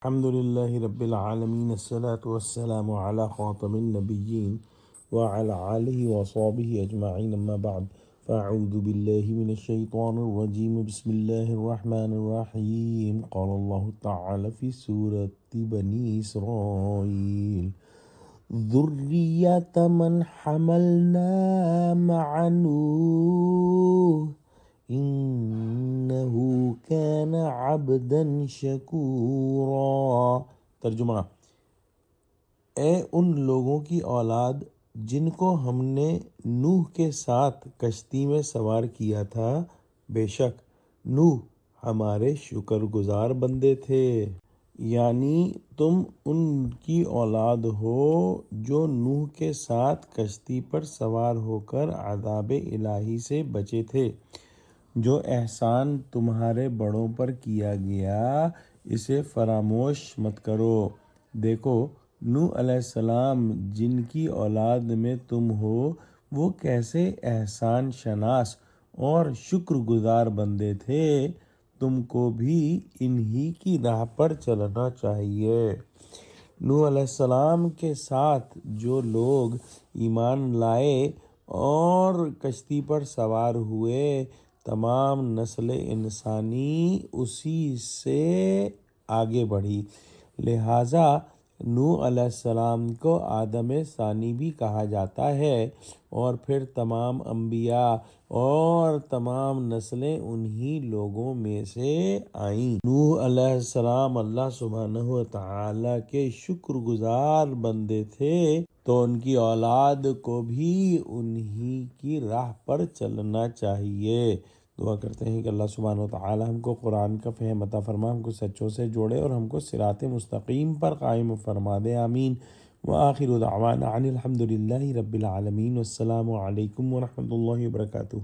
الحمد لله رب العالمين الصلاة والسلام على خاتم النبيين وعلى آله وصحبه أجمعين أما بعد فأعوذ بالله من الشيطان الرجيم بسم الله الرحمن الرحيم قال الله تعالى في سورة بني إسرائيل ذرية من حملنا مع نوح انہو کان عبدا شکورا۔ ترجمہ: اے ان لوگوں کی اولاد جن کو ہم نے نوح کے ساتھ کشتی میں سوار کیا تھا، بے شک نوح ہمارے شکر گزار بندے تھے۔ یعنی تم ان کی اولاد ہو جو نوح کے ساتھ کشتی پر سوار ہو کر عذاب الہی سے بچے تھے۔ جو احسان تمہارے بڑوں پر کیا گیا اسے فراموش مت کرو۔ دیکھو نوح علیہ السلام جن کی اولاد میں تم ہو وہ کیسے احسان شناس اور شکر گزار بندے تھے۔ تم کو بھی انہی کی راہ پر چلنا چاہیے۔ نوح علیہ السلام کے ساتھ جو لوگ ایمان لائے اور کشتی پر سوار ہوئے، تمام نسل انسانی اسی سے آگے بڑھی، لہٰذا نوح علیہ السلام کو آدم ثانی بھی کہا جاتا ہے، اور پھر تمام انبیاء اور تمام نسلیں انہی لوگوں میں سے آئیں۔ نوح علیہ السلام اللہ سبحانہ وتعالی کے شکر گزار بندے تھے، تو ان کی اولاد کو بھی انہی کی راہ پر چلنا چاہیے۔ دعا کرتے ہیں کہ اللہ سبحانہ وتعالی ہم کو قرآن کا فہم عطا فرما، ہم کو سچوں سے جوڑے اور ہم کو صراط مستقیم پر قائم فرما دے، آمین۔ وآخر دعوانا ان الحمد للہ رب العالمین، والسلام علیکم ورحمۃ اللہ وبرکاتہ۔